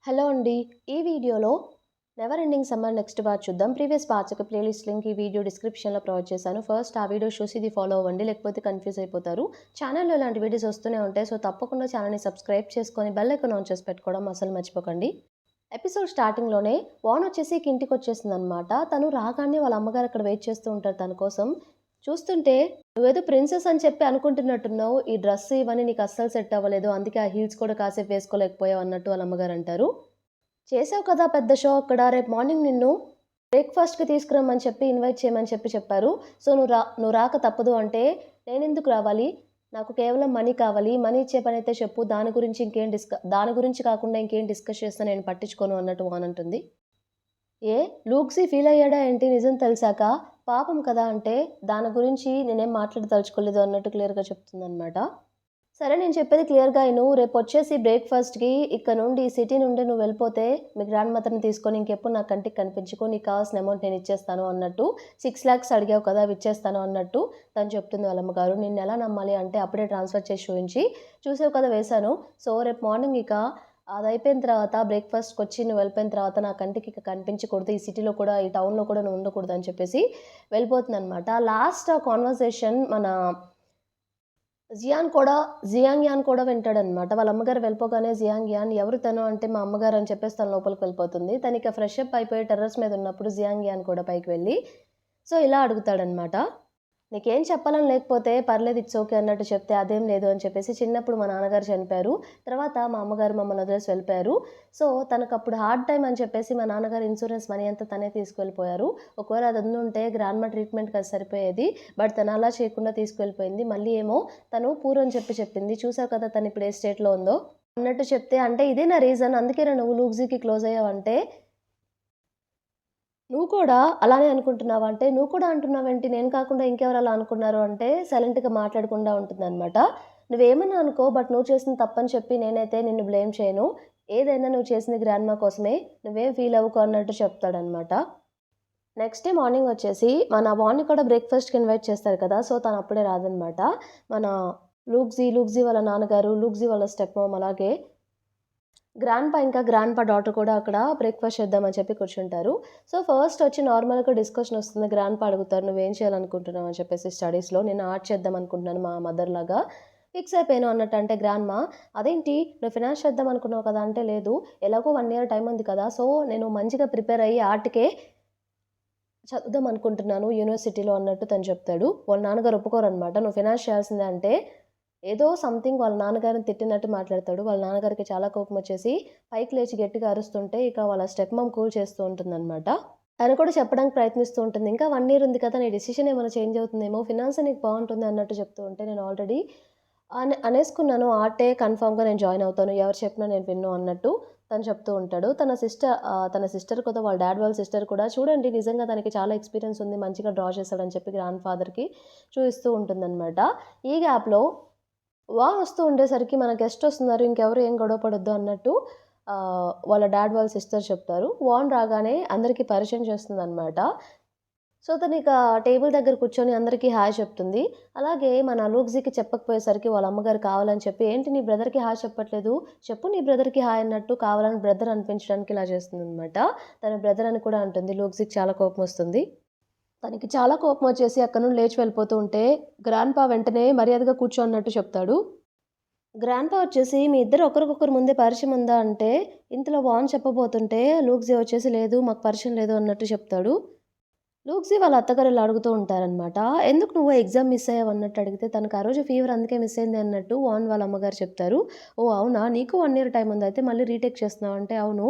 Hello అండి. ఈ వీడియోలో 'never ending summer' next part చూద్దాం. ప్రీవియస్ పార్ట్స్ యొక్క ప్లేలిస్ట్ లింక్ ఈ వీడియో డిస్క్రిప్షన్‌లో ప్రొవైడ్ చేశాను. ఫస్ట్ ఆ వీడియోస్ చూసి ఇది ఫాలో అవ్వండి. లేకపోతే కన్‌ఫ్యూజ్ అయిపోతారు. ఛానెల్‌లో ఇలాంటి వీడియోస్ వస్తూనే ఉంటాయి. సో, తప్పకుండా ఛానెల్‌ని సబ్స్క్రైబ్ చేసుకొని బెల్ ఐకాన్ ఆన్ చేసి పెట్టుకోవడం అస్సలు మర్చిపోకండి. ఎపిసోడ్ స్టార్టింగ్‌లోనే వాన్ వచ్చేసి ఇంటికొచ్చేసిందనమాట. తను రాగానే వాళ్ళ అమ్మగారు అక్కడ వెయిట్ చేస్తూ ఉంటారు తన కోసం. చూస్తుంటే నువ్వేదో ప్రిన్సెస్ అని చెప్పి అనుకుంటున్నట్టున్నావు. ఈ డ్రెస్ ఇవన్నీ నీకు అస్సలు సెట్ అవ్వలేదు. అందుకే ఆ హీల్స్ కూడా కాసేపు వేసుకోలేకపోయావు అన్నట్టు వాళ్ళ అమ్మగారు అంటారు. చేసావు కదా పెద్ద షో అక్కడ. రేపు మార్నింగ్ నిన్ను బ్రేక్‌ఫాస్ట్‌కి తీసుకురమ్మని చెప్పి ఇన్వైట్ చేయమని చెప్పారు. సో, నువ్వు రాక తప్పదు అంటే నేనెందుకు రావాలి? నాకు కేవలం మనీ కావాలి. మనీ ఇచ్చే పనైతే చెప్పు. దాని గురించి కాకుండా ఇంకేం డిస్కస్ చేసినా నేను పట్టించుకోను అన్నట్టు వాన్ అంటుంది. ఏ లూక్సీ ఫీల్ అయ్యాడా ఏంటి నిజం తెలిసాక? పాపం కదా అంటే దాని గురించి నేనేం మాట్లాడదలుచుకోలేదు అన్నట్టు క్లియర్‌గా చెప్తుందనమాట. సరే నేను చెప్పేది క్లియర్‌గా ఇను. రేపొచ్చేసి బ్రేక్‌ఫాస్ట్‌కి ఇక్కడ నుండి సిటీ నుండి నువ్వు వెళ్ళిపోతే మీ గ్రాండ్ మదర్‌ని తీసుకొని ఇంకెప్పుడు నా కంటికి కనిపించకు. నీకు కావాల్సిన అమౌంట్ నేను ఇచ్చేస్తాను అన్నట్టు 6,00,000 అడిగావు కదా! అవి ఇచ్చేస్తాను అన్నట్టు తను చెప్తుంది వాళ్ళ అమ్మగారు. నిన్నెలా నమ్మాలి అంటే అప్పుడే ట్రాన్స్‌ఫర్ చేసి చూయించి, చూసావు కదా వేశాను. సో, రేపు మార్నింగ్ ఇక అదయిపోయిన తర్వాత బ్రేక్‌ఫాస్ట్‌కొచ్చి నువ్వు వెళ్ళిపోయిన తర్వాత నా కంటికి ఇక కనిపించకూడదు. ఈ సిటీలో కూడా ఈ టౌన్‌లో కూడా నువ్వు ఉండకూడదు అని చెప్పేసి వెళ్ళిపోతుందనమాట. లాస్ట్ ఆ కన్వర్జేషన్ మన జియాంగ్ యాన్ కూడా వింటాడనమాట. వాళ్ళ అమ్మగారు వెళ్ళిపోగానే జియాంగ్ యాన్ ఎవరు తను అంటే మా అమ్మగారు అని చెప్పేసి తను లోపలికి వెళ్ళిపోతుంది. తనిక ఫ్రెష్ అప్ అయిపోయి టెర్రస్ మీద ఉన్నప్పుడు జియాంగ్ యాన్ కూడా పైకి వెళ్ళి సో, ఇలా అడుగుతాడనమాట. నీకేం చెప్పాలని లేకపోతే పర్లేదు ఇట్స్ ఓకే అన్నట్టు చెప్తే, అదేం లేదు అని చెప్పేసి చిన్నప్పుడు మా నాన్నగారు చనిపోయారు. తర్వాత మా అమ్మగారు మమ్మల్ని వదిలేసి వెళ్ళిపోయారు. సో, తనకప్పుడు హార్డ్ టైమ్ అని చెప్పేసి మా నాన్నగారు ఇన్సూరెన్స్ మనీ అంతా తనే తీసుకెళ్ళిపోయారు. ఒకవేళ అది ఉండుంటే గ్రాండ్‌మా ట్రీట్మెంట్‌కి అది సరిపోయేది. బట్ తను అలా చేయకుండా తీసుకెళ్ళిపోయింది. మళ్ళీ ఏమో తను పూర్ అని చెప్పింది. చూసావు కదా తను ఇప్పుడు ఏ స్టేట్‌లో ఉందో అన్నట్టు చెప్తే, అంటే ఇదే నా రీజన్ అందుకేనా నువ్వు లూక్సీకి క్లోజ్ అయ్యావంటే నువ్వు కూడా అలానే అనుకుంటున్నావా? అంటే, నువ్వు కూడా అంటున్నావేంటి? నేను కాకుండా ఇంకెవరు అలా అనుకున్నారు అంటే, సైలెంట్‌గా మాట్లాడకుండా ఉంటుందనమాట. నువ్వేమన్నా అనుకో, బట్ నువ్వు చేసింది తప్పని చెప్పి నేనైతే నిన్ను బ్లేమ్ చేయను. ఏదైనా నువ్వు చేసింది గ్రాండ్‌మా కోసమే. నువ్వేం ఫీల్ అవ్వకు అన్నట్టు చెప్తాడనమాట. నెక్స్ట్ డే మార్నింగ్ వచ్చేసి మన వాణ్ణి కూడా బ్రేక్‌ఫాస్ట్‌కి ఇన్వైట్ చేస్తారు కదా! సో, తనప్పుడే రాదనమాట. మన లూక్సీ వాళ్ళ నాన్నగారు, లూక్సీ వాళ్ళ స్టెప్ మామ్ అలాగే గ్రాండ్‌పా డాటర్ కూడా అక్కడ బ్రేక్‌ఫాస్ట్ చేద్దామని చెప్పి కూర్చుంటారు. సో, ఫస్ట్ వచ్చి నార్మల్‌గా డిస్కషన్ వస్తుంది. గ్రాండ్‌పా అడుగుతారు, "నువ్వేం చేయాలనుకుంటున్నావు?" అని చెప్పేసి స్టడీస్‌లో. "నేను ఆర్ట్ చేద్దాం అనుకుంటున్నాను మా మదర్‌లాగా." ఫిక్స్ అయిపోయాను అన్నట్టు అంటే గ్రాండ్‌మా, "అదేంటి నువ్వు ఫినాన్స్ చేద్దాం అనుకున్నావు కదా!" అంటే, "లేదు ఎలాగో 1 ఇయర్ టైమ్ ఉంది కదా! సో, నేను మంచిగా ప్రిపేర్ అయ్యి ఆర్ట్‌కే చదువుదాం అనుకుంటున్నాను యూనివర్సిటీలో" అన్నట్టు తను చెప్తాడు. వాళ్ళ నాన్నగారు ఒప్పుకోరనమాట. "నువ్వు ఫినాన్స్ చేయాల్సిందే" అంటే ఏదో సంథింగ్ వాళ్ళ నాన్నగారిని తిట్టినట్టు మాట్లాడతాడు. వాళ్ళ నాన్నగారికి చాలా కోపమొచ్చేసి పైకి లేచి గట్టిగా అరుస్తుంటే, ఇక వాళ్ళ స్టెప్ మమ్ కూల్ చేస్తూ ఉంటుందనమాట. తను కూడా చెప్పడానికి ప్రయత్నిస్తూ ఉంటుంది. ఇంకా 1 ఇయర్ ఉంది కదా! నీ డెసిషన్ ఏమైనా చేంజ్ అవుతుందేమో, ఫినాన్సే నీకు బావుంటుంది అన్నట్టు చెప్తూ ఉంటే, నేను ఆల్రెడీ అనేసుకున్నాను ఆర్టే కన్ఫర్మ్‌గా నేను జాయిన్ అవుతాను. ఎవరు చెప్పినా నేను వినను అన్నట్టు తను చెప్తూ ఉంటాడు. తన సిస్టర్ కూడా వాళ్ళ డ్యాడ్ వాళ్ళ సిస్టర్ కూడా చూడండి నిజంగా తనకి చాలా ఎక్స్‌పీరియన్స్ ఉంది. మంచిగా డ్రా చేస్తాడని చెప్పి గ్రాండ్ ఫాదర్‌కి చూయిస్తూ ఉంటుందనమాట. ఈ గ్యాప్‌లో వస్తూ ఉండేసరికి మన గెస్టొస్తున్నారు. ఇంకెవరు ఏం గొడవ పడొద్దు అన్నట్టు వాళ్ళ డ్యాడ్ వాళ్ళ సిస్టర్ చెప్తారు. వాన్ రాగానే అందరికి పరిచయం చేస్తుందనమాట. సో, తనిక టేబుల్ దగ్గర కూర్చొని అందరికీ హాయ్ చెప్తుంది. అలాగే మన లూక్సీకి చెప్పకపోయేసరికి వాళ్ళ అమ్మగారు కావాలని చెప్పి, "ఏంటి నీ బ్రదర్‌కి హాయ్ చెప్పట్లేదు? చెప్పు నీ బ్రదర్‌కి హాయ్" అన్నట్టు కావాలని బ్రదర్ అనిపించడానికి ఇలా చేస్తుందనమాట. తన బ్రదర్ అని కూడా అంటుంది. లూక్సీకి చాలా కోపమొస్తుంది. తనకి చాలా కోపమొచ్చేసి అక్కడి నుండి లేచి వెళ్ళిపోతూ ఉంటే, గ్రాండ్‌పా వెంటనే మర్యాదగా కూర్చో అన్నట్టు చెప్తాడు. గ్రాండ్‌పా వచ్చేసి, "మీ ఇద్దరు ఒకరికొకరు ముందే పరిచయం ఉందా?" అంటే, ఇంతలో వాన్ చెప్పబోతుంటే, లూక్సీ వచ్చేసి, "లేదు మాకు పరిచయం లేదు" అన్నట్టు చెప్తాడు. లూక్సీ వాళ్ళ అత్తగారు ఇలా అడుగుతూ ఉంటారనమాట. "ఎందుకు నువ్వు ఎగ్జామ్ మిస్ అయ్యావు?" అన్నట్టు అడిగితే, తనకు ఆ రోజు ఫీవర్ అందుకే మిస్ అయింది అన్నట్టు వాన్ వాళ్ళ అమ్మగారు చెప్తారు. "ఓహ్! అవునా? నీకు 1 ఇయర్ టైమ్ ఉందా? అయితే మళ్ళీ రీటేక్ చేస్తున్నావా?" అంటే, "అవును.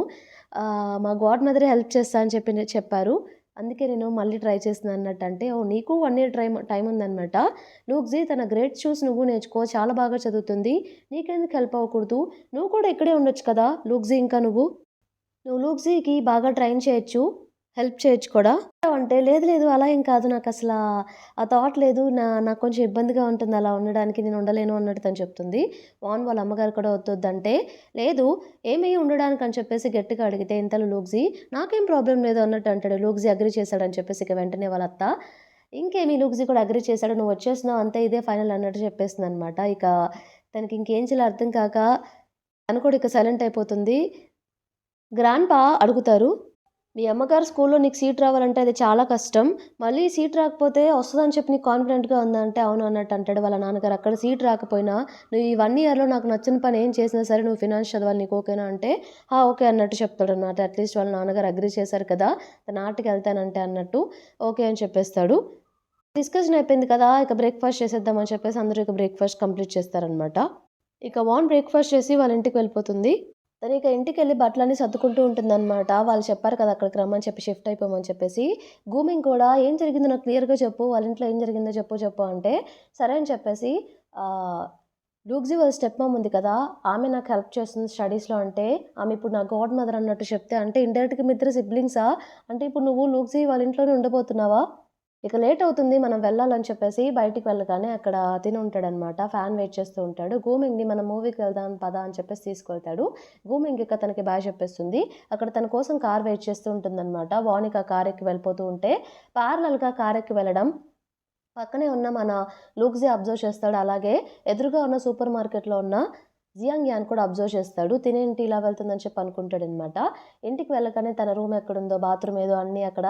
మా గాడ్ మదరే హెల్ప్ చేస్తా అని చెప్పారు. అందుకే నేను మళ్ళీ ట్రై చేస్తున్నా" అన్నట్టు అంటే, "ఓహ్! నీకు 1 ఇయర్ టైమ్ ఉందనమాట. లూక్సీ తన గ్రేడ్స్ చూసి నువ్వు నేర్చుకో. చాలా బాగా చదువుతుంది. నీకెందుకు హెల్ప్ అవ్వకూడదు? నువ్వు కూడా ఇక్కడే ఉండొచ్చు కదా! లూక్సీ ఇంకా నువ్వు. నువ్వు లూక్సీకి బాగా ట్రైన్ చేయొచ్చు. హెల్ప్ చేయొచ్చు కూడా." అంటే, "లేదు లేదు అలా ఏం కాదు. నాకసలా ఆ థాట్ లేదు. నాకు కొంచెం ఇబ్బందిగా ఉంటుంది అలా ఉండడానికి. నేను ఉండలేను" అన్నట్టు తను చెప్తుంది. వాన్ వాళ్ళ అమ్మగారు కూడా వద్దొద్దంటే, "లేదు ఏమి ఉండడానికి" అని చెప్పేసి గట్టిగా అడిగితే ఇంతలో లూక్సీ, "నాకేం ప్రాబ్లమ్ లేదు" అన్నట్టు అంటాడు. లూక్సీ అగ్రీ చేశాడని చెప్పేసి ఇక వెంటనే వాళ్ళ అత్త, "ఇంకేమి లూక్సీ కూడా అగ్రీ చేశాడు. నువ్వు వచ్చేస్తున్నావు అంతే ఇదే ఫైనల్" అన్నట్టు చెప్పేసిందనమాట. ఇక తనకి ఇంకేం చేయాలో అర్థం కాక తను కూడా ఇక సైలెంట్ అయిపోతుంది. గ్రాండ్‌పా అడుగుతారు, "మీ అమ్మగారు స్కూల్‌లో నీకు సీట్ రావాలంటే అది చాలా కష్టం. మళ్ళీ సీట్ రాకపోతే వస్తదని చెప్పి నీకు కాన్ఫిడెంట్‌గా ఉందా?" అంటే, "అవును" అన్నట్టు అంటాడు వాళ్ళ నాన్నగారు. "అక్కడ సీట్ రాకపోయినా నువ్వు ఈ 1 ఇయర్‌లో నాకు నచ్చని పని ఏం చేసినా సరే నువ్వు ఫినాన్స్ చదవాలి నీకు ఓకేనా?" అంటే, "ఆ! ఓకే" అన్నట్టు చెప్తాడనమాట. అట్‌లీస్ట్ వాళ్ళ నాన్నగారు అగ్రీ చేశారు కదా! తన ఆర్ట్‌కెళ్తానంటే అన్నట్టు. ఓకే అని చెప్పేస్తాడు. డిస్కషన్ అయిపోయింది కదా! ఇక బ్రేక్‌ఫాస్ట్ చేసేద్దాం అని చెప్పేసి అందరూ ఇక బ్రేక్‌ఫాస్ట్ కంప్లీట్ చేస్తారనమాట. ఇక వాన్ బ్రేక్‌ఫాస్ట్ చేసి వాళ్ళ ఇంటికి వెళ్ళిపోతుంది. తనిక ఇంటికెళ్ళి బట్టలన్నీ సర్దుకుంటూ ఉంటుందనమాట. వాళ్ళు చెప్పారు కదా! అక్కడికి రమ్మని చెప్పి షిఫ్ట్ అయిపోమని చెప్పేసి. గూమింగ్ కూడా "ఏం జరిగిందో నాకు క్లియర్‌గా చెప్పు. వాళ్ళ ఇంట్లో ఏం జరిగిందో చెప్పు చెప్పు" అంటే సరే అని చెప్పేసి ఆహ్, లూక్సీ వాళ్ళ స్టెప్ మామ్ ఉంది కదా! ఆమె నాకు హెల్ప్ చేస్తుంది స్టడీస్‌లో అంటే, ఆమె ఇప్పుడు నా గాడ్ మదర్ అన్నట్టు చెప్తే, అంటే ఇండైరెక్ట్‌గా మీ ఇద్దరు సిబ్లింగ్సా? అంటే ఇప్పుడు నువ్వు లూక్సీ వాళ్ళ ఇంట్లోనే ఉండబోతున్నావా? ఇక లేట్ అవుతుంది. మనం వెళ్ళాలని చెప్పేసి బయటికి వెళ్ళగానే అక్కడ తిను ఉంటాడనమాట. ఫ్యాన్ వెయిట్ చేస్తూ ఉంటాడు. గూమింగ్‌ని మనం మూవీకి వెళ్దాం పదా అని చెప్పేసి తీసుకెళ్తాడు. గూమింగ్ ఇక తనకి బాయ్ చెప్పేస్తుంది. అక్కడ తన కోసం కార్ వెయిట్ చేస్తూ ఉంటుందనమాట. వానిక కార్ ఎక్కి వెళ్ళిపోతూ ఉంటే ప్యారలల్‌గా కార్ ఎక్కి వెళ్ళడం పక్కనే ఉన్న మన లూక్సీ అబ్జర్వ్ చేస్తాడు. అలాగే ఎదురుగా ఉన్న సూపర్ మార్కెట్‌లో ఉన్న జియాంగ్ యాన్ కూడా అబ్జర్వ్ చేస్తాడు. తినేంటి ఇలా వెళ్తుందని చెప్పి అనుకుంటాడనమాట. ఇంటికి వెళ్ళగానే తన రూమ్ ఎక్కడుందో, బాత్రూమ్ ఏదో అన్నీ అక్కడ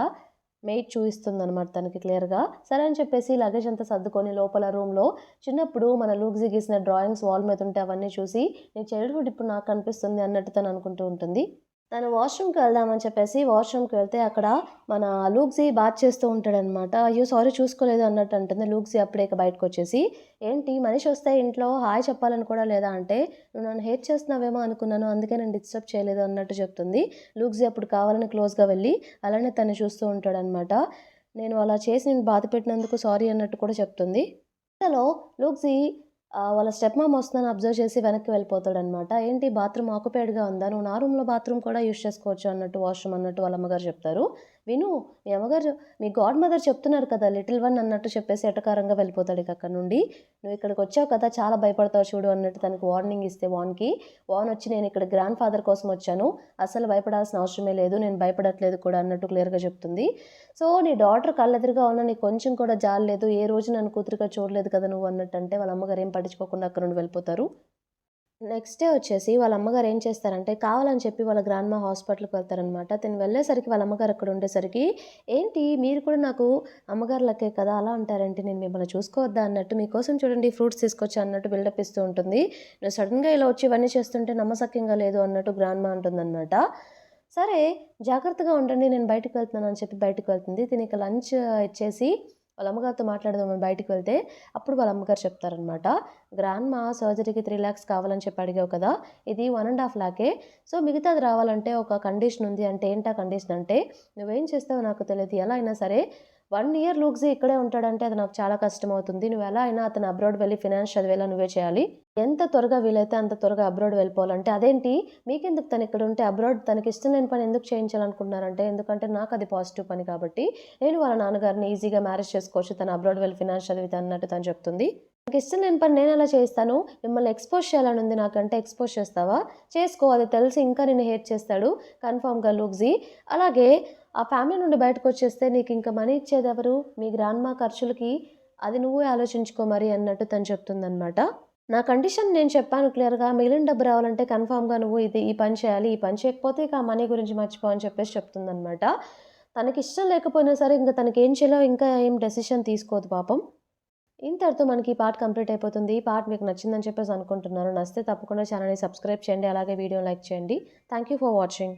మెయిడ్ చూయిస్తుందనమాట తనకి క్లియర్‌గా. సరే అని చెప్పేసి లగేజ్ అంతా సర్దుకొని లోపల రూమ్‌లో చిన్నప్పుడు మన లూక్సీ గీసిన డ్రాయింగ్స్ వాల్ మీద ఉంటే అవన్నీ చూసి, నీ చైల్డ్‌హుడ్ ఇప్పుడు నాకు కనిపిస్తుంది అన్నట్టు తను అనుకుంటూ ఉంటుంది. తను వాష్‌రూమ్‌కి వెళ్దామని చెప్పేసి వాష్‌రూమ్‌కి వెళ్తే అక్కడ మన లూక్సీ బాత్ చేస్తూ ఉంటాడనమాట. అయ్యో! సారీ చూసుకోలేదు అన్నట్టు అంటుంది. లూక్సీ అప్పుడే ఇక బయటకొచ్చేసి, "ఏంటి మనిషొస్తే ఇంట్లో హాయ్ చెప్పాలని కూడా లేదా?" అంటే, "నువ్వు నన్ను హేట్ చేస్తున్నావేమో అనుకున్నాను. అందుకే నేను డిస్టర్బ్ చేయలేదు" అన్నట్టు చెప్తుంది. లూక్సీ అప్పుడు కావాలని క్లోజ్‌గా వెళ్ళి అలానే తన్ని చూస్తూ ఉంటాడనమాట. "నేను అలా చేసి నిన్ను బాధ పెట్టినందుకు సారీ" అన్నట్టు కూడా చెప్తుంది. ఇంతలో లూక్సీ వాళ్ళ స్టెప్ మామ్ వస్తుందని అబ్జర్వ్ చేసి వెనక్కి వెళ్ళిపోతాడనమాట. "ఏంటి బాత్రూమ్ ఆక్యుపైడ్‌గా ఉందా? నువ్వు నా రూమ్‌లో బాత్రూమ్ కూడా యూజ్ చేసుకోవచ్చు" అన్నట్టు వాష్‌రూమ్ అన్నట్టు వాళ్ళ అమ్మగారు చెప్తారు. "విను మీ అమ్మగారు మీ గాడ్ మదర్ చెప్తున్నారు కదా! లిటిల్ వన్" అన్నట్టు చెప్పేసి ఎటకారంగా వెళ్ళిపోతాడిక అక్కడి నుండి. "నువ్వు ఇక్కడికొచ్చావు కదా! చాలా భయపడతావు చూడు" అన్నట్టు తనకి వార్నింగ్ ఇస్తే వాన్ వచ్చి "నేను ఇక్కడ గ్రాండ్ ఫాదర్ కోసం వచ్చాను. అస్సలు భయపడాల్సిన అవసరమే లేదు. నేను భయపడట్లేదు కూడా" అన్నట్టు క్లియర్‌గా చెప్తుంది. "సో, నీ డాటర్ కళ్ళెదురుగా ఉన్నా నీకు కొంచెం కూడా జాలి లేదు. ఏ రోజు నన్ను కూతురుగా చూడలేదు కదా నువ్వు" అన్నట్టంటే వాళ్ళ అమ్మగారు ఏం పట్టించుకోకుండా అక్కడి నుండి వెళ్ళిపోతారు. నెక్స్ట్ డే వచ్చేసి వాళ్ళ అమ్మగారు ఏం చేస్తారంటే, కావాలని చెప్పి వాళ్ళ గ్రాండ్‌మా హాస్పిటల్‌కి వెళ్తారనమాట. తిను వెళ్ళేసరికి వాళ్ళ అమ్మగారు అక్కడ ఉండేసరికి, "ఏంటి మీరు కూడా నాకు అమ్మగారు లెక్కే కదా! అలా అంటారేంటి? నేను మిమ్మల్ని చూసుకోవద్దా?" అన్నట్టు, "మీకోసం చూడండి ఫ్రూట్స్ తీసుకొచ్చా" అన్నట్టు బిల్డప్ ఇస్తూ ఉంటుంది. "నువ్వు సడెన్‌గా ఇలా వచ్చి ఇవన్నీ చేస్తుంటే నమ్మశక్యంగా లేదు" అన్నట్టు గ్రాండ్‌మా అంటుందనమాట. సరే జాగ్రత్తగా ఉండండి నేను బయటికి వెళ్తున్నాను అని చెప్పి బయటికి వెళ్తుంది. తినిక లంచ్ ఇచ్చేసి వాళ్ళ అమ్మగారితో మాట్లాడదామని బయటికి వెళ్తే, అప్పుడు వాళ్ళ అమ్మగారు చెప్తారనమాట. "గ్రాండ్‌మా సర్జరీకి 3,00,000 కావాలని చెప్పి అడిగావు కదా! ఇది 1,50,000 లాఖే. సో, మిగతాది రావాలంటే ఒక కండిషన్ ఉంది. అంటే ఏంటా కండిషన్ అంటే, నువ్వేం చేస్తావో నాకు తెలీదు. ఎలా అయినా సరే 1 ఇయర్ లూక్సీ ఇక్కడే ఉంటాడంటే అది నాకు చాలా కష్టమవుతుంది. నువ్వు ఎలా అయినా అతను అబ్రాడ్ వెళ్లి ఫినాన్స్ చదివేలా నువ్వే చేయాలి. ఎంత త్వరగా వీలైతే అంత త్వరగా అబ్రాడ్ వెళ్ళిపోవాలంటే" "అదేంటి మీకెందుకు తనిక్కడుంటే అబ్రాడ్ తనకిష్టం లేని పని ఎందుకు చేయించాలనుకుంటున్నారంటే" "ఎందుకంటే నాకది పాజిటివ్ పని కాబట్టి. నేను వాళ్ళ నాన్నగారిని ఈజీగా మ్యారేజ్ చేసుకోవచ్చు. తను అబ్రాడ్ వెళ్లి ఫినాన్స్ చదివితే" అన్నట్టు తను చెప్తుంది. "నాకిష్టం లేని పని నేనెలా చేయిస్తాను? మిమ్మల్ని ఎక్స్‌పోజ్ చేయాలనుంది నాకంటే ఎక్స్‌పోజ్ చేస్తావా? చేసుకో. అది తెలిసి ఇంకా నిన్ను హేట్ చేస్తాడు కన్ఫర్మ్‌గా లూక్సీ. అలాగే ఆ ఫ్యామిలీ నుండి బయటకొచ్చేస్తే నీకింక మనీ ఇచ్చేదెవరు? మీ గ్రాండ్‌మా ఖర్చులకి. అది నువ్వే ఆలోచించుకో మరి" అన్నట్టు తను చెప్తుందనమాట. నా కండిషన్ నేను చెప్పాను క్లియర్‌గా. మిగిలిన డబ్బు రావాలంటే కన్ఫర్మ్‌గా నువ్వు ఈ పని చేయాలి. ఈ పని చేయకపోతే ఇక ఆ మనీ గురించి మర్చిపో అని చెప్పేసి చెప్తుందనమాట. తనకిష్టం లేకపోయినా సరే ఇంక తనకేం చేయాలో ఇంకా ఏం డెసిషన్ తీసుకోదు పాపం. ఇంతటితో మనకి ఈ పార్ట్ కంప్లీట్ అయిపోతుంది. ఈ పార్ట్ మీకు నచ్చిందని చెప్పేసి అనుకుంటున్నాను. నచ్చితే తప్పకుండా ఛానెల్‌ని సబ్స్క్రైబ్ చేయండి. అలాగే వీడియోని లైక్ చేయండి. Thank you for watching.